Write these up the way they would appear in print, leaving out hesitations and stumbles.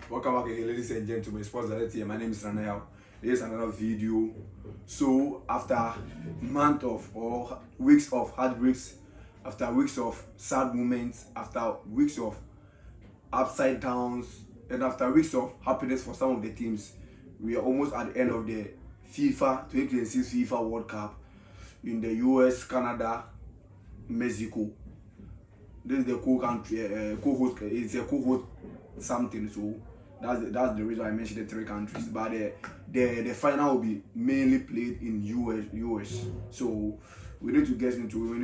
Welcome back again, ladies and gentlemen. Sports Direct here. My name is Ranayao. Here's another video. So, after months of or weeks of heartbreaks, after weeks of sad moments, after weeks of upside downs, and after weeks of happiness for some of the teams, we are almost at the end of the FIFA 2026 FIFA World Cup in the US, Canada, Mexico. This is the co-country, co-host. It's a co-host something. So that's the reason I mentioned the three countries. But the final will be mainly played in US. So we need to get into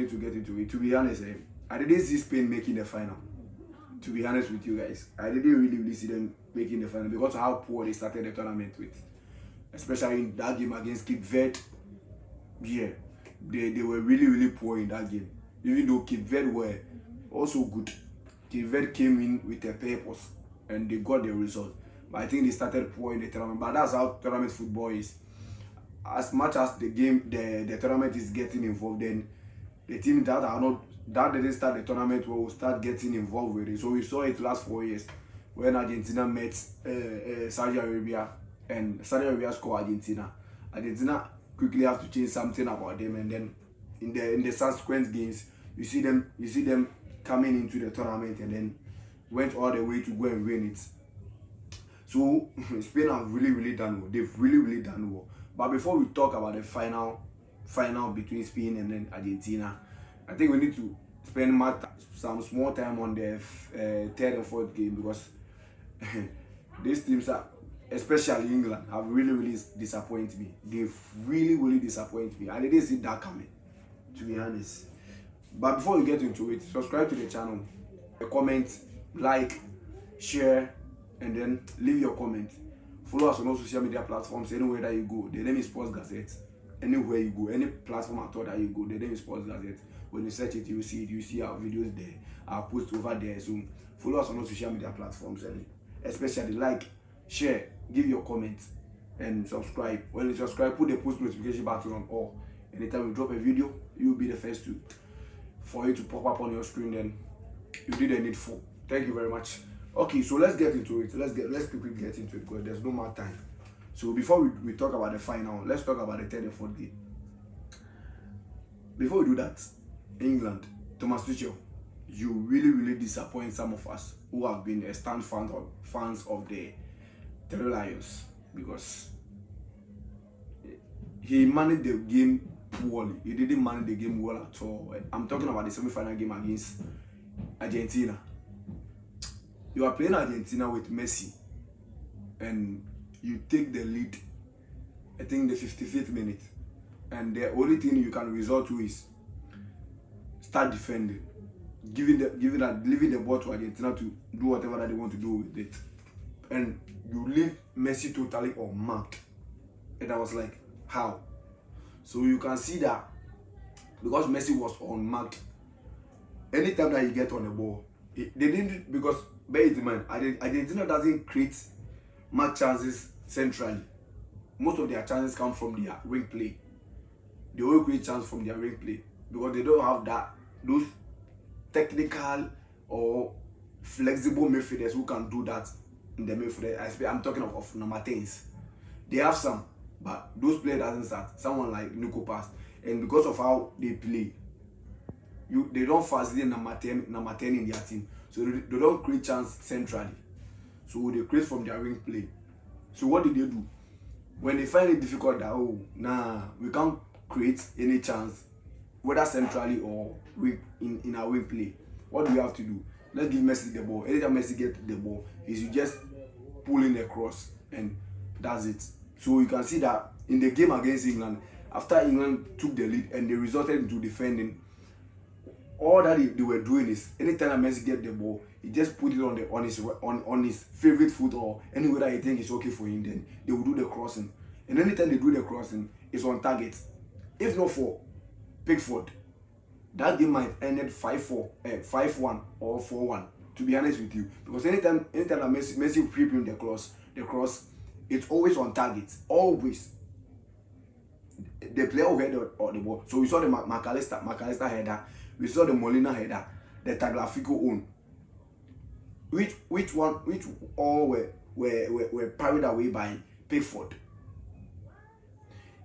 it. To be honest, I didn't see Spain making the final. To be honest with you guys, I didn't really see them making the final because of how poor they started the tournament with, especially in that game against Cape Verde. Yeah, they were really poor in that game. Even though Cape Verde were also good, Cape Verde came in with a purpose and they got the result. But I think they started poor in the tournament. But that's how tournament football is. As much as the tournament is getting involved, then the team that didn't start the tournament will start getting involved with it. So we saw it last 4 years when Argentina met Saudi Arabia and Saudi Arabia scored Argentina. Argentina quickly have to change something about them, and then in the subsequent games you see them coming into the tournament and then went all the way to go and win it. So Spain have really done well. They've really done well. But before we talk about the final between Spain and then Argentina, I think we need to spend some small time on the third and fourth game, because these teams are, especially England, have really disappointed me. They've really disappointed me. I didn't see that coming, to be honest. But before we get into it, subscribe to the channel, comment, like, share, and then leave your comment. Follow us on all social media platforms anywhere that you go. The name is Sports Gazette. Anywhere you go, any platform at all that you go, the name is Sports Gazette. When you search it, you will see it. You see our videos there, our posts over there. So follow us on all social media platforms, and especially like, share, give your comments, and subscribe. When you subscribe, put the post notification button on all. Anytime we drop a video, you'll be the first for it to pop up on your screen. Then you did the needful. Thank you very much. Okay, so let's get into it. Let's quickly get into it because there's no more time. So before we talk about the final, let's talk about the third and fourth game. Before we do that, England, Thomas Tuchel, you really disappoint some of us who have been a stand fans of the Three Lions, because he managed the game poorly. He didn't manage the game well at all. I'm talking about the semi-final game against Argentina. You are playing Argentina with Messi, and you take the lead, I think the 55th minute, and the only thing you can resort to is start defending, leaving the ball to Argentina to do whatever that they want to do with it, and you leave Messi totally unmarked. And I was like, how? So you can see that because Messi was unmarked, anytime that you get on the ball, they didn't, because bear in mind, Argentina doesn't create much chances centrally. Most of their chances come from their wing play. They will create chances from their wing play because they don't have those technical or flexible midfielders who can do that in the midfield. I'm talking of number 10s. They have some, but those players doesn't start. Someone like Nico Pass, and because of how they play, they don't facilitate number 10 in their team. So they don't create chance centrally. So they create from their wing play. So what did they do? When they find it difficult that, we can't create any chance, whether centrally or in our wing play, what do we have to do? Let's give Messi the ball. Anytime Messi gets the ball, you just pull in the cross, and that's it. So you can see that in the game against England, after England took the lead and they resorted into defending, all that they were doing is anytime Messi get the ball, he just put it on his favorite foot or anywhere that he think is okay for him. Then they will do the crossing, and anytime they do the crossing, it's on target. If not for Pickford, that game might ended 5-4, 5-1 or 4-1. To be honest with you, because anytime that Messi prepping the cross, it's always on target. Always. The player will get the ball. So we saw the McAllister header. We saw the Molina header, the Tagliafico own. Which all were were parried away by Pickford.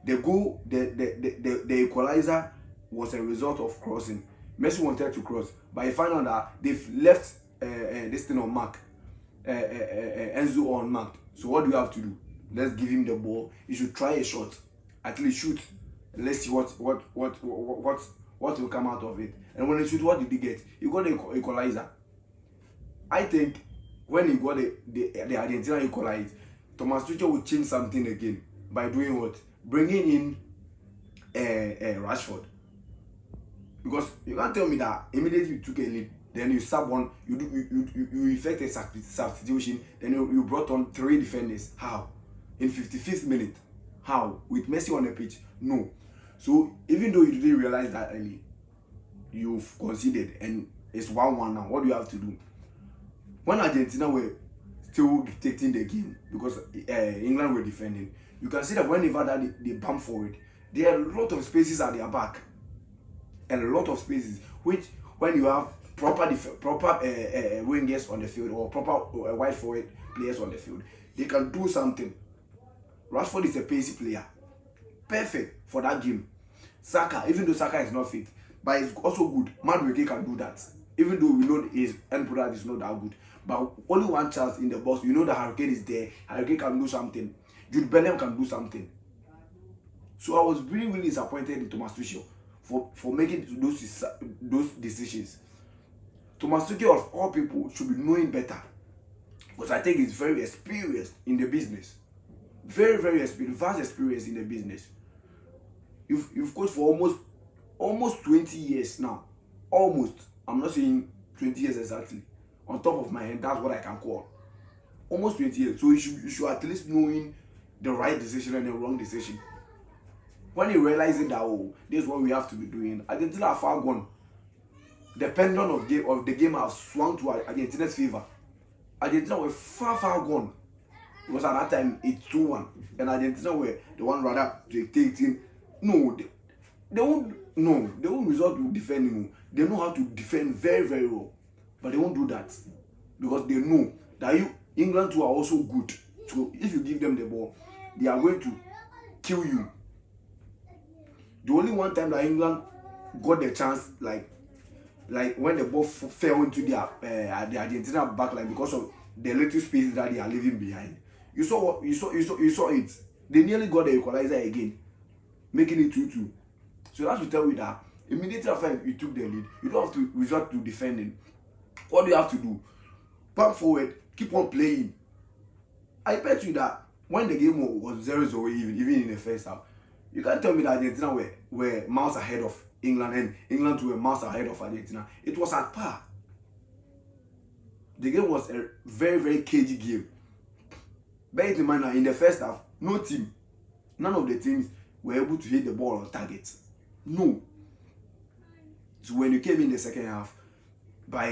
The goal, the equalizer was a result of crossing. Messi wanted to cross, but he found out that they've left this thing on mark, Enzo on mark. So what do you have to do? Let's give him the ball. You should try a shot, at least shoot. Let's see what will come out of it. And when he shoot, what did he get? He got the equalizer. I think when he got the Argentina equalized, Thomas Tuchel will change something again by doing what? Bringing in Rashford. Because you can't tell me that immediately you took a lead, then you sub one, you effect a substitution, then you brought on 3 defenders. How? In 55th minute? How? With Messi on the pitch? No. So even though you didn't realize that early, you've conceded and it's 1-1 now. What do you have to do? When Argentina were still dictating the game because England were defending, you can see that whenever that they bump forward, there are a lot of spaces at their back. And a lot of spaces, which when you have proper wingers on the field or proper wide forward players on the field, they can do something. Rashford is a pacey player. Perfect for that game. Saka, even though Saka is not fit, but he's also good. Madueke can do that. Even though we know his end product is not that good. But only one chance in the box. You know that Hurricane is there. Hurricane can do something. Jude Bellingham can do something. So I was really, really disappointed in Thomas Tuchel for making those decisions. Thomas Tuchel, of all people, should be knowing better. Because I think he's very experienced in the business. Very, very experienced, vast experience in the business. You've coached for almost 20 years now. Almost. I'm not saying 20 years exactly. On top of my head, that's what I can call. Almost 20 years. So you should at least knowing the right decision and the wrong decision. When you realizing that, oh, this is what we have to be doing, Argentina are far gone. The pendulum of the game have swung to Argentina's favor. Argentina were far gone. Because at that time it's 2-1. And Argentina were the one rather dictating. No, they won't resort to defending. They know how to defend very, very well. But they won't do that. Because they know that England too are also good. So if you give them the ball, they are going to kill you. The only one time that England got the chance, like when the ball fell into the Argentina backline because of the little space that they are leaving behind. You saw it. They nearly got the equalizer again, making it 2-2. So that should tell you that immediately after you took the lead, you don't have to resort to defending. What do you have to do? Pump forward, keep on playing. I bet you that when the game was 0-0 even in the first half, you can't tell me that Argentina were miles ahead of England and England were miles ahead of Argentina. It was at par. The game was a very, very cagey game. Bear in mind that in the first half, none of the teams were able to hit the ball on target. No. So when you came in the second half, by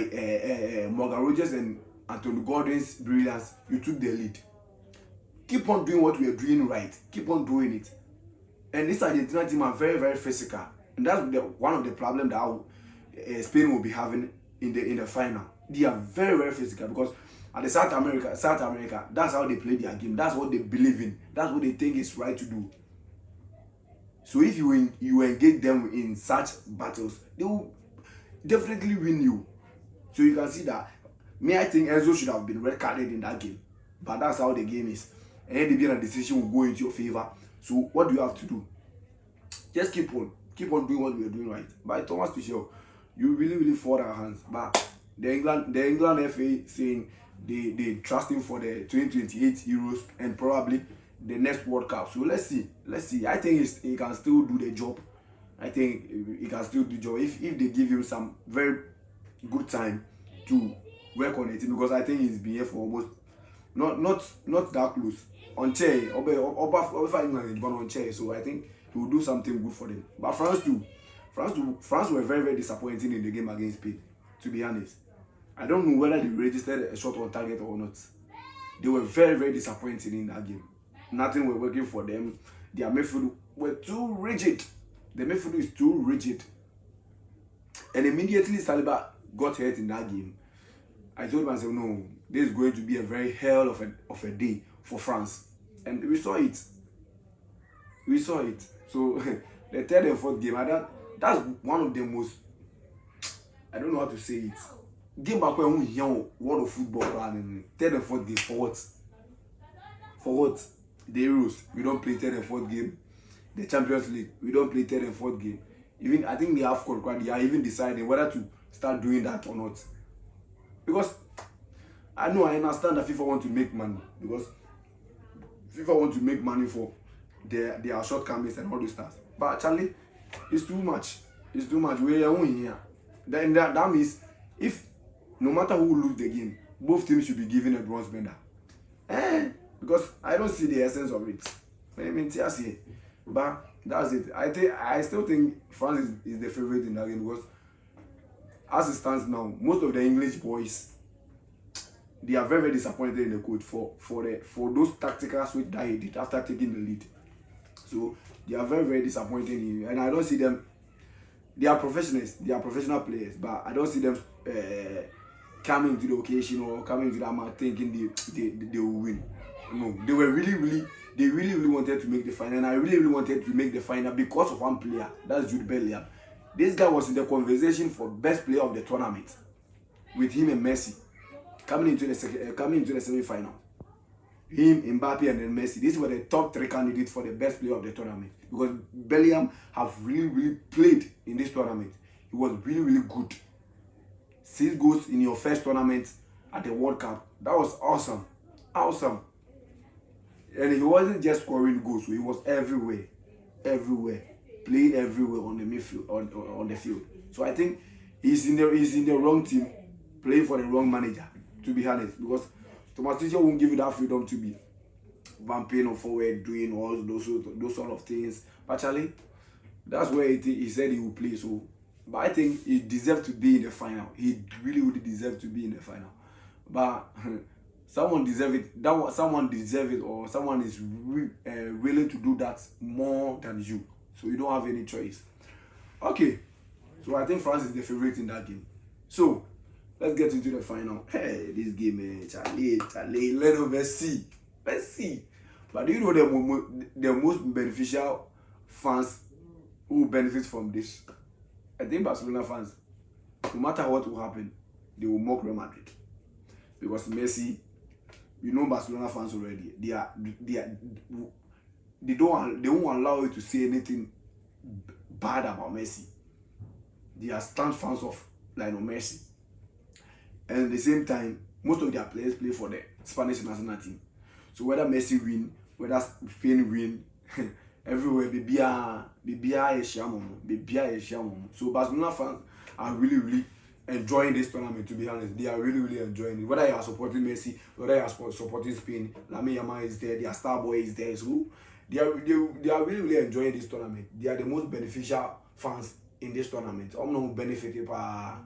Morgan Rogers and Anthony Gordon's brilliance, you took the lead. Keep on doing what we are doing right. Keep on doing it. And this Argentina team are very, very physical. And that's one of the problems that Spain will be having in the final. They are very, very physical because at the South America, that's how they play their game. That's what they believe in. That's what they think is right to do. So if you engage them in such battles, they will definitely win you. So you can see that. I think Enzo should have been red carded in that game. But that's how the game is. And the decision will go into your favor. So what do you have to do? Just keep on doing what we are doing right. By Thomas Tuchel, you really, really fought our hands. But the England FA saying they trust him for the 2028 Euros and probably the next World Cup. So let's see. I think he can still do the job. I think he can still do the job if they give him some very good time to work on it. Because I think he's been here for almost not that close. On chair, on chair. So I think he will do something good for them. But France were very, very disappointing in the game against Spain. To be honest, I don't know whether they registered a shot on target or not. They were very, very disappointing in that game. Nothing were working for them. Their midfield were too rigid. The midfield is too rigid. And immediately Saliba got hurt in that game. I told myself, no, this is going to be a very hell of a day for France. And we saw it. We saw it. So the third and fourth game, that's one of the most, I don't know how to say it. Game back when we hear world of football and third and fourth game for what? For what? The Euros, we don't play third and fourth game. The Champions League, we don't play third and fourth game. Even I think the AFCON, they are even deciding whether to start doing that or not. Because I understand that FIFA want to make money, because FIFA want to make money for their shortcomings and all those stuff. But actually, it's too much. It's too much. We are only here. Then that means if no matter who lose the game, both teams should be given a bronze medal. Because I don't see the essence of it. I mean, but that's it. I still think France is the favorite in that game, because as it stands now, most of the English boys, they are very, very disappointed in the coach for those tactical switch that he did after taking the lead. So they are very, very disappointed in him, and I don't see them. They are professionals, they are professional players, but I don't see them coming to the occasion or coming to that match thinking they will win. No, they were really wanted to make the final, and I really wanted to make the final because of one player. That's Jude Bellingham. This guy was in the conversation for best player of the tournament with him and Messi coming into the semi-final. Him, Mbappe, and then Messi. These were the top three candidates for the best player of the tournament, because Bellingham have really played in this tournament. He was really good. 6 goals in your first tournament at the World Cup. That was awesome. And he wasn't just scoring goals, so he was everywhere, playing everywhere on the midfield, on the field. So I think he's in the wrong team, playing for the wrong manager, to be honest, because Thomas Tuchel won't give you that freedom to be bumping or forward, doing all those sort of things. But actually, that's where he said he would play. So, but I think he deserved to be in the final. He really would deserve to be in the final. But someone deserves it. Someone deserves it, or someone is willing to do that more than you. So you don't have any choice. Okay, so I think France is the favorite in that game. So let's get into the final. Hey, this game, Charlie, Lionel Messi. But do you know the most beneficial fans who benefit from this? I think Barcelona fans, no matter what will happen, they will mock Real Madrid, because Messi, you know, Barcelona fans already. They won't allow you to say anything bad about Messi. They are stand fans of Lionel Messi. And at the same time, most of their players play for the Spanish national team. So whether Messi win, whether Spain win, everywhere, So Barcelona fans are really enjoying this tournament, to be honest. They are really enjoying it. Whether you are supporting Messi, whether you are supporting Spain, Lamine Yamal is there, their star boy is there. So they are really enjoying this tournament. They are the most beneficial fans in this tournament. I'm not benefited by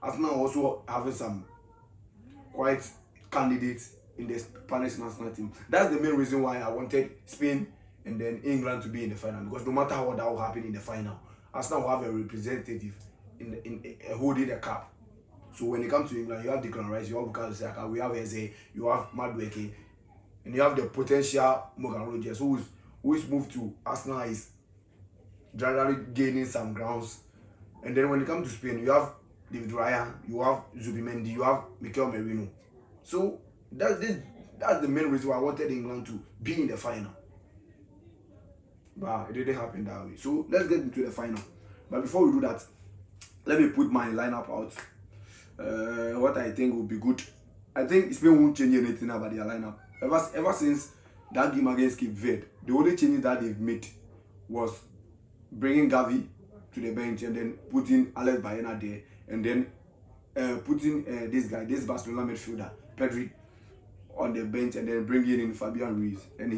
Arsenal also having some quite candidates in the Spanish national team. That's the main reason why I wanted Spain and then England to be in the final, because no matter what that will happen in the final, Arsenal will have a representative in holding the cup. So when it comes to England, you have Declan Rice, you have Bukayo Saka, we have Eze, you have Madueke, and you have the potential Morgan Rogers, who is moved to Arsenal, is gradually gaining some grounds. And then when it comes to Spain, you have David Raya, you have Zubimendi, you have Mikel Merino. So that's the main reason why I wanted England to be in the final. But it didn't happen that way. So let's get into the final. But before we do that, let me put my lineup out. What I think will be good. I think Spain won't change anything about their lineup. Ever since that game against Cape Verde, the only changes that they've made was bringing Gavi to the bench and then putting Alex Baena there, and then putting this Barcelona midfielder, Pedri, on the bench, and then bringing in Fabian Ruiz. And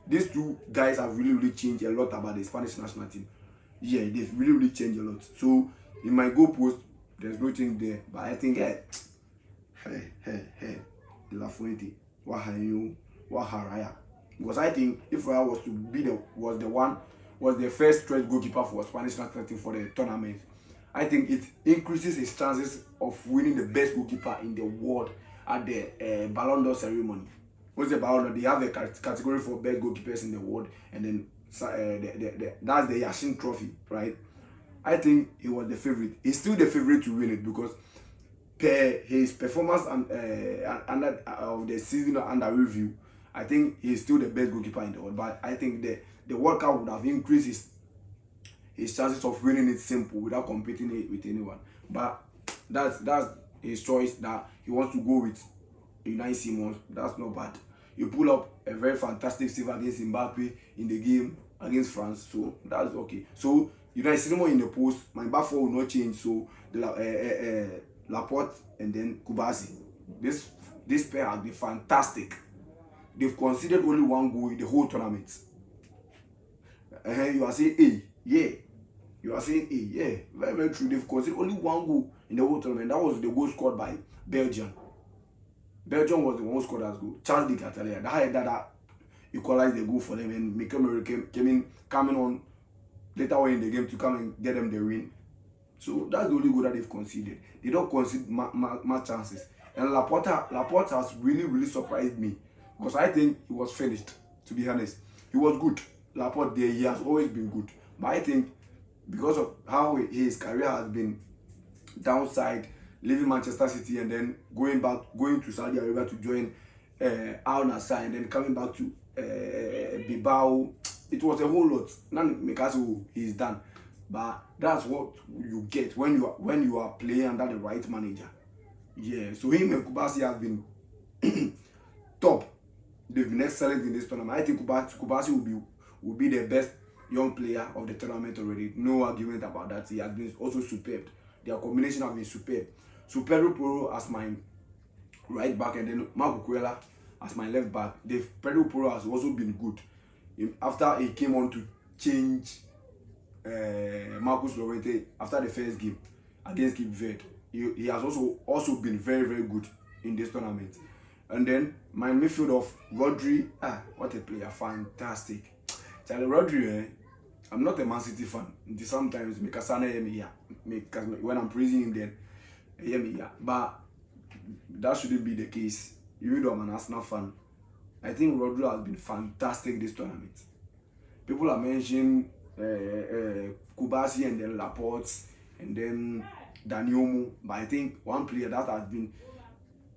these two guys have really changed a lot about the Spanish national team. Yeah, they've really changed a lot. So in my goal post, there's no change there. But I think, hey, De La Fuente, Waharaya. Because I think if Raya was to be was the first choice goalkeeper for Spanish national team for the tournament, I think it increases his chances of winning the best goalkeeper in the world at the Ballon d'Or ceremony. What's the Ballon d'Or? They have a category for best goalkeepers in the world, and then that's the Yashin Trophy, right? I think he was the favorite. He's still the favorite to win it because per his performance and under of the season under review, I think he's still the best goalkeeper in the world. But I think the World Cup would have increased his chances of winning it simple without competing it with anyone. But that's his choice that he wants to go with Unai Simons. That's not bad. You pull up a very fantastic save against Mbappe in the game against France, so that's okay. So Unai Simons in the post, my back four will not change. So the Laporte and then Kubasi. This pair has been fantastic. They've conceded only one goal in the whole tournament. You are saying, hey, yeah. You are saying, hey, yeah. Very, very true. They've conceded only one goal in the whole tournament. That was the goal scored by Belgium. Belgium was the one who scored that goal. Charles de Catalia. That equalized the goal for them, and Mikel coming on later on in the game to come and get them the win. So that's the only goal that they've conceded. They don't concede much chances. And Laporte has really, really surprised me because I think he was finished, to be honest. He was good. Laporte there, he has always been good. But I think because of how his career has been downside, leaving Manchester City and then going to Saudi Arabia to join Al Nassr and then coming back to Bilbao, it was a whole lot. Not because he's done, but that's what you get when you are playing under the right manager. Yeah, so him and Kubasi have been top. They've been excellent in this tournament. I think Kubasi will be the best young player of the tournament already. No argument about that. He has been also superb. Their combination has been superb. So Pedro Porro as my right back and then Marco Cuella as my left back. Pedro Porro has also been good. After he came on to change Marcus Llorente after the first game against Cape Verde, he has also been very, very good in this tournament. And then my midfield of Rodri, what a player, fantastic. Charlie Rodri, I'm not a Man City fan. Sometimes when I'm praising him then, but that shouldn't be the case. Even though I'm an Arsenal fan, I think Rodri has been fantastic this tournament. People are mentioning Kubasi and then Laporte and then Dani, but I think one player that has been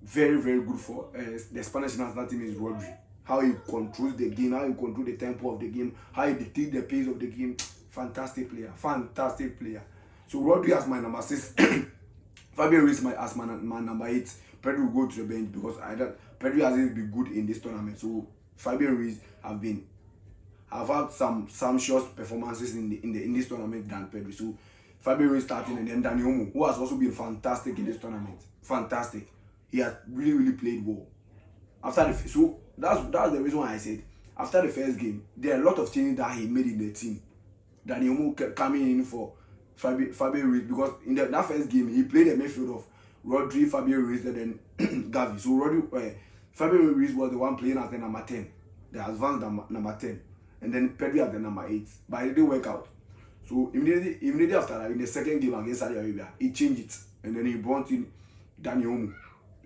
very, very good for the Spanish national team is Rodri. How he controls the game, how he controls the tempo of the game, how he dictates the pace of the game. Fantastic player, fantastic player. So Rodri as my number 6, Fabio Ruiz as my number 8. Pedro will go to the bench because Pedro hasn't been good in this tournament. So Fabio Ruiz have had some short performances in this tournament than Pedro. So Fabio Ruiz starting and then Dani, who has also been fantastic in this tournament. Fantastic. He has really, really played well. So that's the reason why I said after the first game, there are a lot of changes that he made in the team. Dani kept coming in for Fabio Ruiz because in that first game he played a midfield of Rodri, Fabio Ruiz, and then Gavi. So Fabio Ruiz was the one playing as the number 10, the advanced number 10, and then Pedro at the number 8. But it didn't work out. So immediately after that, in the second game against Saudi Arabia, he changed it, and then he brought in Dani,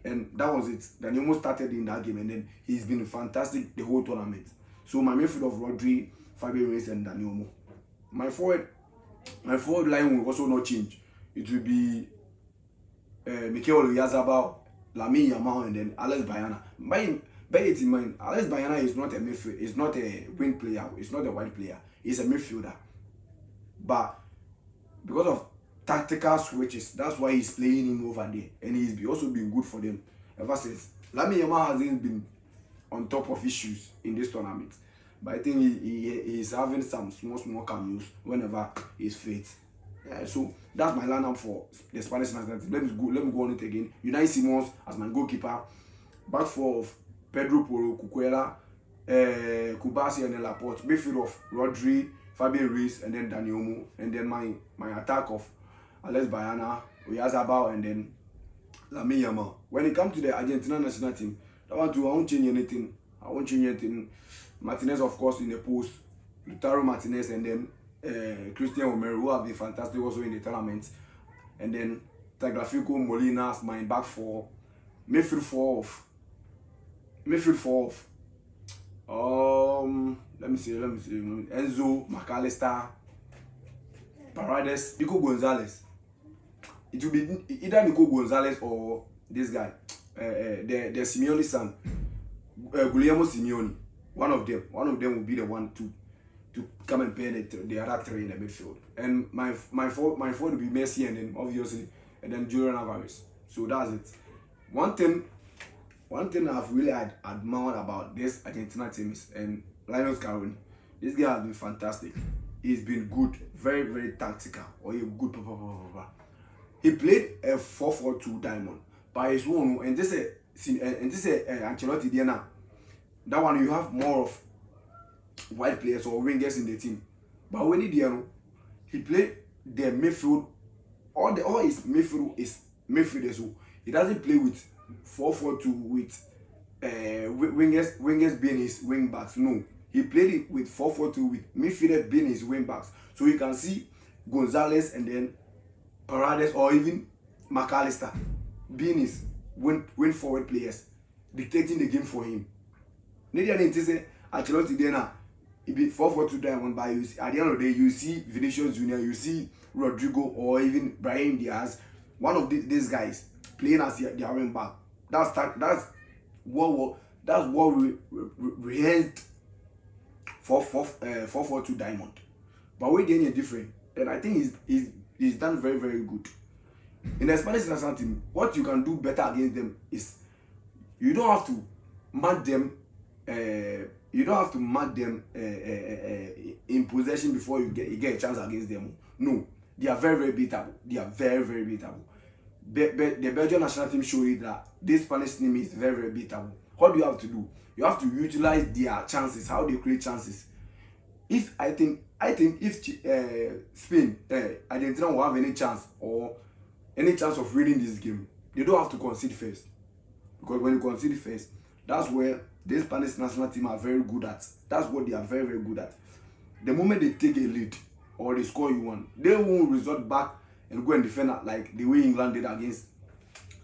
and that was it. Dani started in that game, and then he's been fantastic the whole tournament. So my midfield of Rodri, Fabio Ruiz, and Dani. My forward line will also not change. It will be Mikel Oyarzabal, Lamine Yamal, and then Alex Bayana. Bear it in mind, Alex Bayana is not a midfielder. He's not a wing player. He's not a wide player. He's a midfielder. But because of tactical switches, that's why he's playing him over there, and he's also been good for them ever since. Lamine Yamal hasn't been on top of issues in this tournament, but I think he's having some small cameos whenever he's fit. Yeah, so that's my lineup for the Spanish national team. Let me go on it again. Unai Simons as my goalkeeper. Back four of Pedro Porro, Cucurella, Kubasi, and then Laporte. Midfield of Rodri, Fabio Ruiz, and then Dani, and then my attack of Alex Bayana, Oyarzabal, and then Lamine Yamal. When it comes to the Argentina national team, I won't change anything. Martinez, of course, in the post. Lautaro Martinez, and then Christian Romero, who have been fantastic also in the tournament. And then Tagliafico, Molina as my back four. midfield four of midfield four of let me see Enzo, McAllister, Paredes, Nico Gonzalez. It will be either Nico Gonzalez or this guy, the Simeone son, Guillermo Simeone. One of them will be the one to come and play the other three in the midfield. And my four will be Messi, and then obviously, and then Julian Alvarez. So that's it. One thing I've really admired about this Argentina team is Lionel Scaloni. This guy has been fantastic. He's been good, very, very tactical, or a good. He played a 4-4-2 diamond by his own, and this Ancelotti there now. That one you have more of wide players or wingers in the team. But when he played the midfield, all his midfield is midfielders. So he doesn't play with 4-4-2 with wingers being his wing backs. No, he played it with 4-4-2 with midfielders being his wing backs. So you can see Gonzalez and then Paredes or even McAllister being his wing forward players, dictating the game for him. Ancelotti there now, it be 4-4-2 diamond, but you see, at the end of the day, you see Vinicius Junior, you see Rodrigo, or even Brahim Diaz, one of these guys playing as their wing back. That's what we had 4-4-2 diamond. But we're doing it different, and I think he's done very, very good. In the Spanish national team, what you can do better against them is you don't have to mark them. You don't have to mark them in possession before you get a chance against them. No, they are very, very beatable. They are very, very beatable. The Belgian national team showed you that this Spanish team is very, very beatable. What do you have to do? You have to utilize their chances, how they create chances. I think if Spain, Argentina will have any chance of winning this game, they don't have to concede first. Because when you concede first, that's where the Spanish national team are very good at. That's what they are very, very good at. The moment they take a lead or they score you one, they won't resort back and go and defend like the way England did against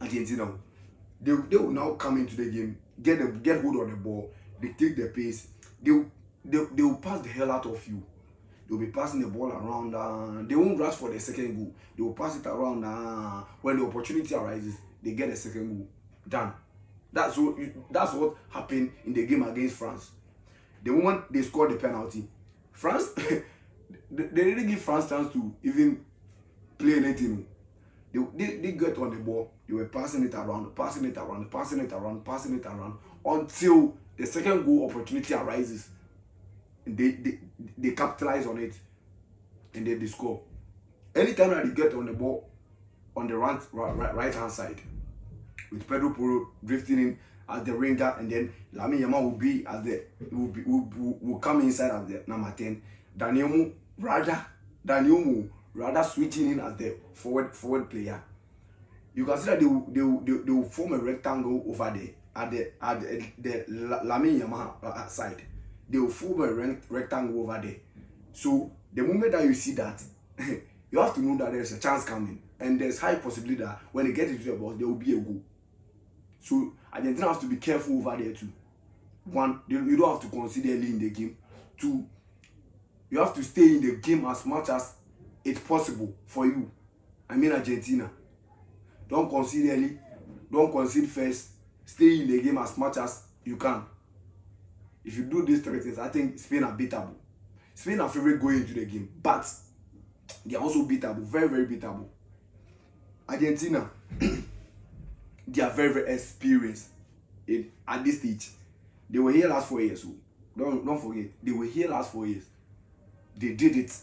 Argentina. They will now come into the game, get hold of the ball, they take the pace, they will pass the hell out of you. They'll be passing the ball around. They won't rush for the second goal. They will pass it around. When the opportunity arises, they get a second goal. Done. That's what happened in the game against France. The moment they scored the penalty, France they didn't give France chance to even play anything. They get on the ball. They were passing it around until the second goal opportunity arises. And they capitalize on it, and they score. Anytime that they get on the ball on the right hand side, with Pedro Porro drifting in as the winger, and then Lamine Yamal will come inside as the number 10. Daniel rather switching in as the forward player. You can see that they will form a rectangle over there at the Lamine Yamal side. They will form a rectangle over there. So the moment that you see that, you have to know that there's a chance coming, and there's high possibility that when they get into the box, there will be a goal. So Argentina has to be careful over there too. One, you don't have to consider early in the game. Two, you have to stay in the game as much as it's possible for you. I mean Argentina. Don't concede early. Don't concede first. Stay in the game as much as you can. If you do these three things, I think Spain are beatable. Spain are favorite going into the game, but they are also beatable, very, very beatable. Argentina, they are very, very experienced at this stage. They were here last 4 years. So don't forget, they were here last 4 years. They did it,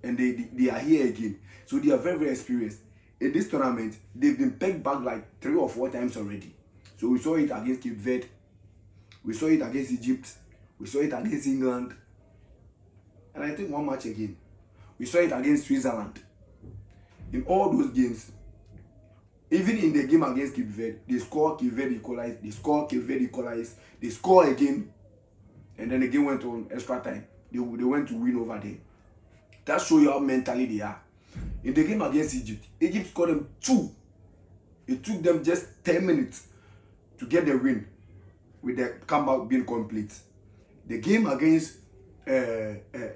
and they are here again. So they are very, very experienced. In this tournament, they've been pegged back like 3 or 4 times already. So we saw it against Cape Verde. We saw it against Egypt. We saw it against England. And I think one match again. We saw it against Switzerland. In all those games, even in the game against Cape Verde, they score, Cape Verde equalized, they score, Cape Verde equalized, they score again, and then the game went on extra time. They went to win over there. That shows you how mentally they are. In the game against Egypt, Egypt scored them 2. It took them just 10 minutes to get the win with the comeback being complete. The game against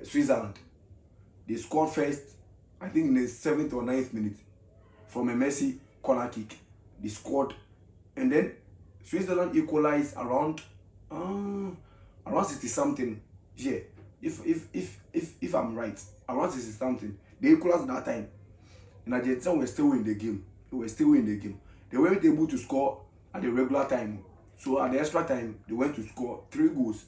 Switzerland, they scored first, I think in the 7th or 9th minute, from a Messi corner kick. They scored, and then Switzerland equalized around 60 something. Yeah, if I'm right, around 60 something. They equalized that time, and Argentina were still in the game. They were still in the game. They weren't able to score at the regular time. So at the extra time, they went to score 3 goals.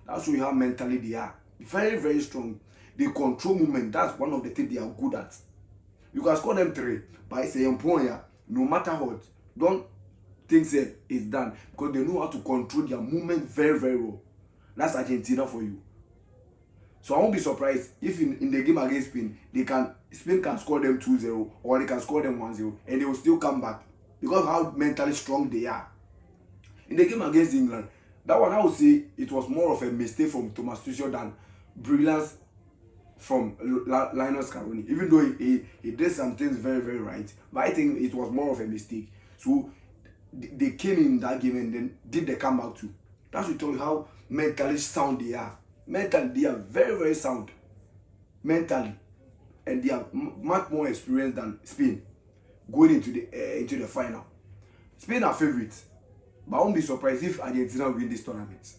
That's shows you how mentally they are. Very, very strong. They control movement. That's one of the things they are good at. You can score them 3, but it's a employer. No matter what, don't think say it's done, because they know how to control their movement very, very well. That's Argentina for you. So I won't be surprised if in the game against Spain, Spain can score them 2-0 or they can score them 1-0 and they will still come back because how mentally strong they are. In the game against England, that one I would say it was more of a mistake from Thomas Tuchel than brilliance from Linus Scaroni. Even though he did some things very, very right, but I think it was more of a mistake. So they came in that game and then did the comeback too. That should tell you how mentally sound they are. Mentally, they are very, very sound. Mentally, and they are much more experienced than Spain going into the final. Spain are favorites, but I won't be surprised if Argentina win this tournament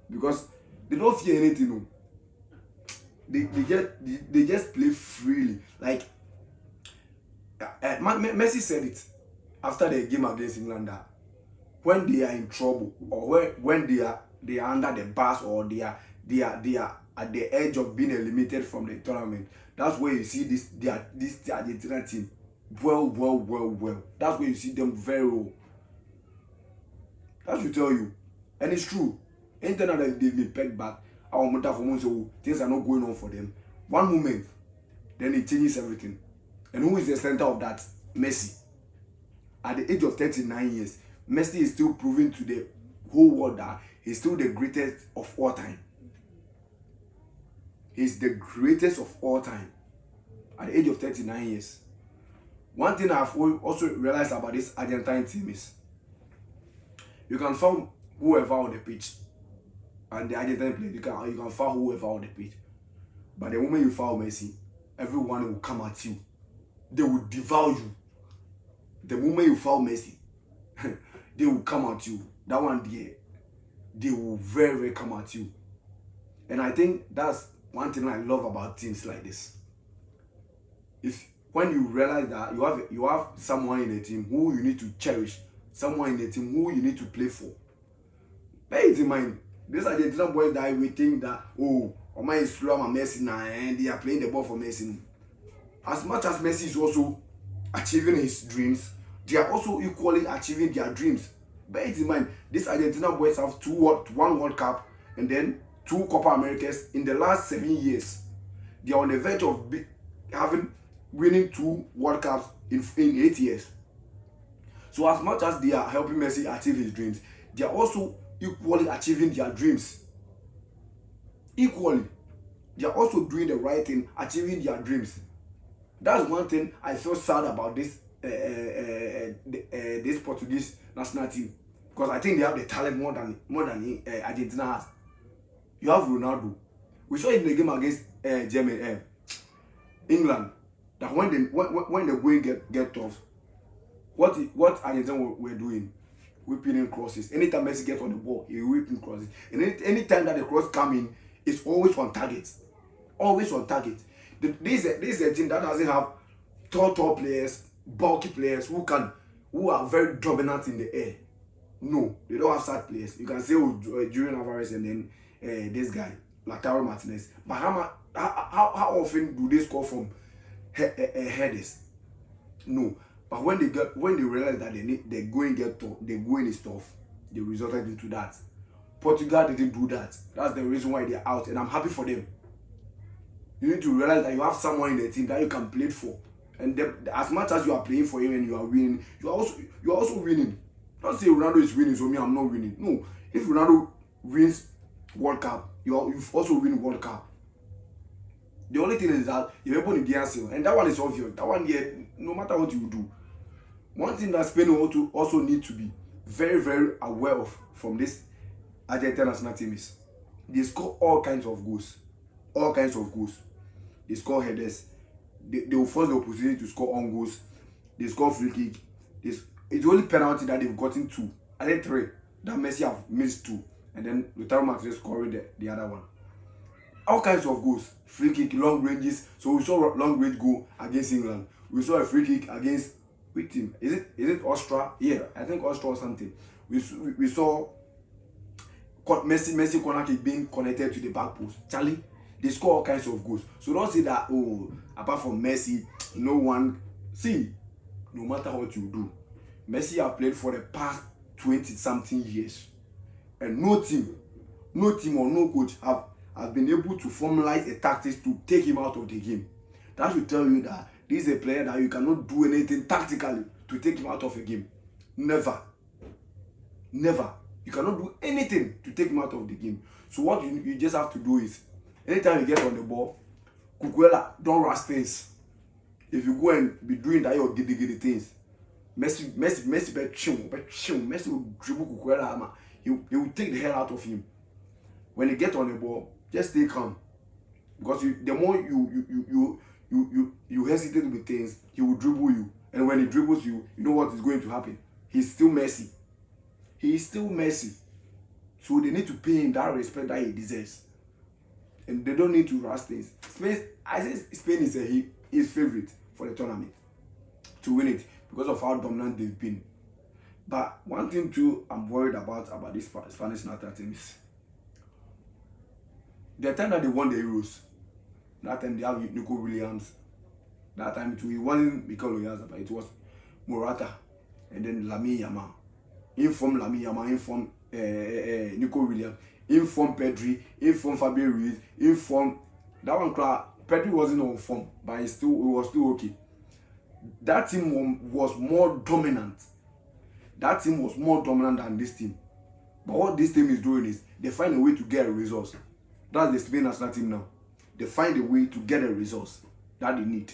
because they don't fear anything. No. They just play freely. Like Messi said it after the game against England that when they are in trouble or when they are under the bus or they are at the edge of being eliminated from the tournament, that's where you see this Argentina team well. That's where you see them very well. That should tell you, and it's true. Anytime that they've been pegged back, our motor for months, so things are not going on for them. One moment, then it changes everything. And who is the center of that? Messi. At the age of 39 years, Messi is still proving to the whole world that he's still the greatest of all time. He's the greatest of all time at the age of 39 years. One thing I've also realized about this Argentine team is you can foul whoever on the pitch. And the Argentine player, you can foul whoever on the pitch. But the moment you foul Messi, everyone will come at you. They will devour you. The moment you foul Messi, they will come at you. That one there, they will very, very come at you. And I think that's one thing I love about teams like this. When you realize that you have someone in the team who you need to cherish, someone in the team who you need to play for. Bear it in mind, these Argentina boys that we think that Oma is slow and Messi now and they are playing the ball for Messi. As much as Messi is also achieving his dreams, they are also equally achieving their dreams. Bear it in mind, these Argentina boys have one World Cup and then 2 Copa Americas in the last 7 years. They are on the verge of winning 2 World Cups in 8 years. So as much as they are helping Messi achieve his dreams, they are also equally achieving their dreams. Equally. They are also doing the right thing, achieving their dreams. That's one thing I feel sad about this this Portuguese national team, because I think they have the talent more than Argentina has. You have Ronaldo. We saw it in the game against England that when the going get tough, what Argentina were doing, whipping in crosses. Anytime Messi gets on the ball, he whipping crosses. And anytime that the cross come in, it's always on target. Always on target. This is a team that doesn't have tall players, bulky players who are very dominant in the air. No, they don't have such players. You can say Julian Alvarez and then this guy, Lautaro Martinez. But how often do they score from headers? No. But when they realize that the going is tough, they resorted into that. Portugal didn't do that. That's the reason why they're out, and I'm happy for them. You need to realize that you have someone in the team that you can play for, and as much as you are playing for him and you are winning, you are also winning. Don't say Ronaldo is winning, so me I'm not winning. No, if Ronaldo wins World Cup, you've also win World Cup. The only thing is that you're able to the answer, and that one is obvious. That one, yeah, no matter what you do. One thing that Spain also need to be very, very aware of from this Argentina national team is they score all kinds of goals. All kinds of goals. They score headers. They will force the opposition to score on goals. They score free kick. It's the only penalty that they've gotten 2. I think 3. That Messi have missed 2. And then Lautaro Martinez scoring the other one. All kinds of goals. Free kick, long ranges. So we saw long range goal against England. We saw a free kick against which team? Is it Austria? Yeah, I think Austria or something. We saw Messi corner kick being connected to the back post. Charlie, they score all kinds of goals. So don't say that, oh, apart from Messi, no one. See, no matter what you do, Messi have played for the past 20-something years. And no team or no coach have been able to formalize a tactics to take him out of the game. That should tell you that this is a player that you cannot do anything tactically to take him out of a game. Never. You cannot do anything to take him out of the game. So what you just have to do is, anytime you get on the ball, Cucurella, don't rush things. If you go and be doing that your giddy things, Messi will dribble Cucurella, he will take the hell out of him. When you get on the ball, just stay calm. Because the more you hesitate with things, he will dribble you. And when he dribbles you, you know what is going to happen. He's still Messi. So they need to pay him that respect that he deserves. And they don't need to rush things. Spain is his favorite for the tournament to win it because of how dominant they've been. But one thing too I'm worried about this Spanish national team is the time that they won the Euros. That time they have Nico Williams. That time too, it wasn't Mikel Oyarzabal, but it was Morata and then Lamine Yamal. Inform Lamine Yamal, inform Nico Williams, inform Pedri, inform Fabio Ruiz, inform that one. Pedri wasn't on form, but it was still okay. That team was more dominant. That team was more dominant than this team. But what this team is doing is they find a way to get a resource. That's the Spain national team now. They find a way to get a resource that they need.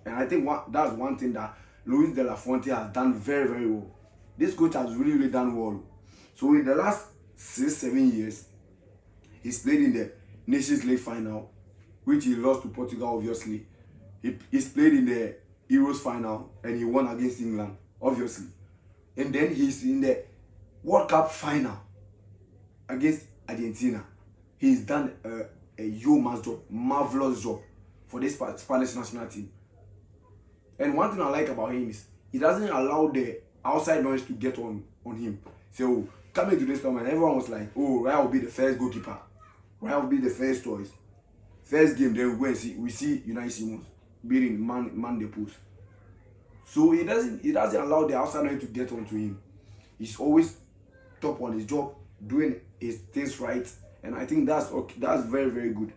And I think that's one thing that Luis de la Fuente has done very, very well. This coach has really, really done well. So in the last 6-7 years, he's played in the Nations League final, which he lost to Portugal, obviously. He's played in the Euros final, and he won against England, obviously. And then he's in the World Cup final against Argentina. He's done a yeoman's job, marvelous job for this Spanish national team. And one thing I like about him is he doesn't allow the outside noise to get on him. So coming to this tournament, everyone was like, oh, Ryan will be the first goalkeeper. Ryan will be the first choice. First game, then we see Unai Simons beating man the post. So he doesn't allow the outside noise to get onto him. He's always top on his job, doing his things right. And I think that's very, very good.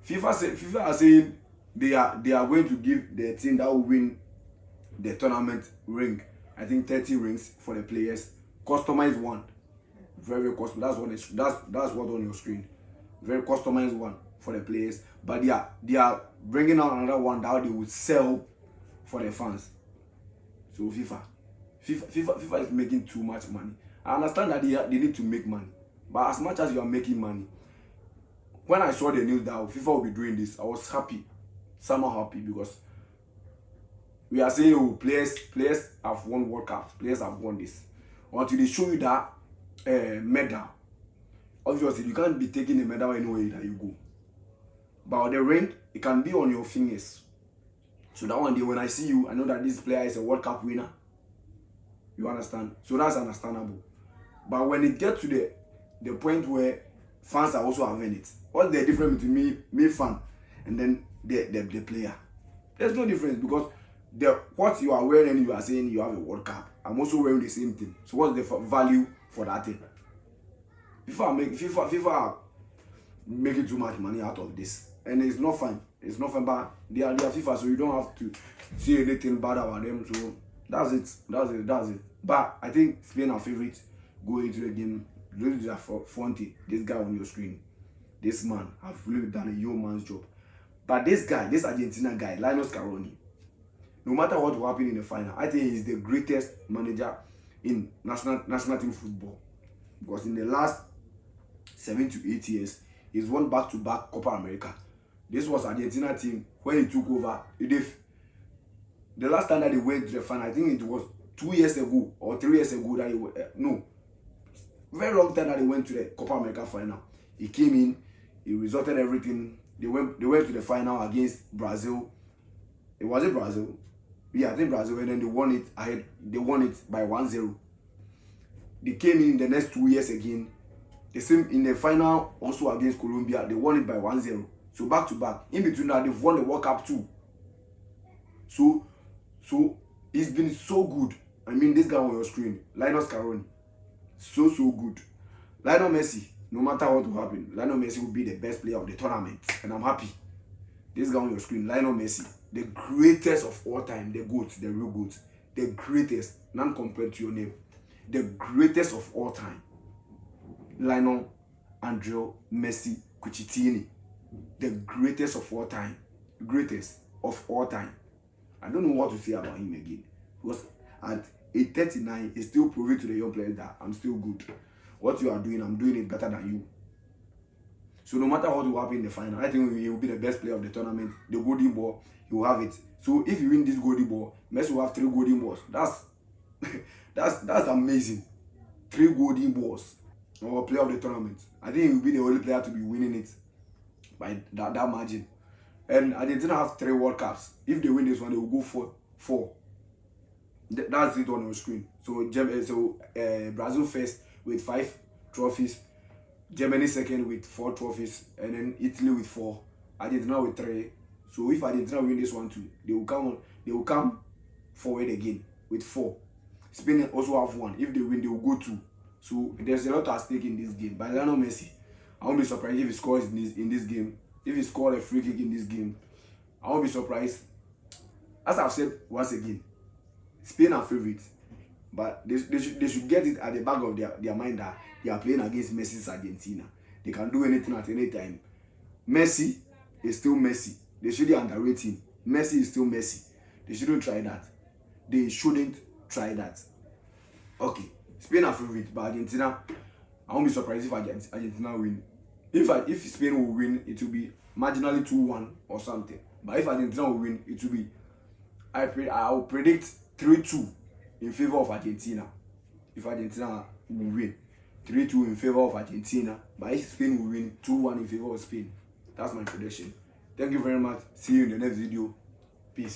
FIFA are saying they are going to give the team that will win the tournament ring. I think 30 rings for the players. Customized one. Very, very customized. That's what on your screen. Very customized one for the players. But they are bringing out another one that they will sell for the fans. So FIFA is making too much money. I understand that they need to make money. But as much as you are making money, when I saw the news that FIFA will be doing this, I was happy. Somehow happy, because we are saying, oh, players have won World Cup, players have won this. Until they show you that medal, obviously you can't be taking a medal anywhere that you go. But the ring, it can be on your fingers. So that one day when I see you, I know that this player is a World Cup winner. You understand? So that's understandable. But when it gets to the point where fans are also having it, what's the difference between me fan and then the player? There's no difference, because what you are wearing and you are saying you have a World Cup, I'm also wearing the same thing. So what's the value for that thing? FIFA are making too much money out of this, and it's not fun. It's not fun, but they are FIFA, so you don't have to see anything bad about them. So that's it. But I think Spain are favorites going into the game. Luis de la Fuente, this guy on your screen, this man have really done a yeoman's job. But this Argentina guy, Lionel Scaloni, no matter what will happen in the final, I think he's the greatest manager in national team football, because in the last 7 to 8 years, he's won back-to-back Copa America. This was Argentina team when he took over. The last time that they went to the final, I think it was 2 years ago or 3 years ago that very long time that they went to the Copa America final. He came in, he resulted everything. They went to the final against Brazil. It was Brazil. Yeah, I think Brazil, and then they won it ahead. They won it by 1-0. They came in the next 2 years again. The same in the final also against Colombia. They won it by 1-0. So back to back. In between that, they've won the World Cup too. So it's been so good. I mean, this guy on your screen, Lionel Scaroni, so good. Lionel Messi, no matter what will happen, Lionel Messi will be the best player of the tournament, and I'm happy. This guy on your screen, Lionel Messi, the greatest of all time, the GOAT, the real GOAT, the greatest, none compared to your name, the greatest of all time, Lionel Andrea Messi Cucitini, the greatest of all time, greatest of all time. I don't know what to say about him again, because at age 39, he's still proving to the young players that I'm still good. What you are doing, I'm doing it better than you. So no matter what will happen in the final, I think he will be the best player of the tournament. The golden ball, he will have it. So if you win this golden ball, Messi will have 3 golden balls. That's amazing. 3 golden balls, or player of the tournament. I think he will be the only player to be winning it by that margin. And Argentina have 3 World Cups. If they win this one, they will go 4. That's it on your screen. So Brazil first with 5 trophies, Germany second with 4 trophies, and then Italy with 4, Argentina with 3. So if Argentina win this one too, they will come forward again with 4. Spain also have 1. If they win, they will go 2. So there's a lot at stake in this game. But Lionel Messi, I won't be surprised if he scores in this game. If he scores a free kick in this game, I won't be surprised. As I've said once again, Spain are favorites, but they should get it at the back of their mind that they are playing against Messi's Argentina. They can do anything at any time. Messi is still Messi. They shouldn't underrate him. Messi is still Messi. They shouldn't try that. They shouldn't try that. Okay, Spain are favorites, but Argentina, I won't be surprised if Argentina win. If Spain will win, it will be marginally 2-1 or something. But if Argentina will win, it will be, I will predict 3-2 in favor of Argentina. If Argentina will win, 3-2 in favor of Argentina. But if Spain will win, 2-1 in favor of Spain. That's my prediction. Thank you very much. See you in the next video. Peace.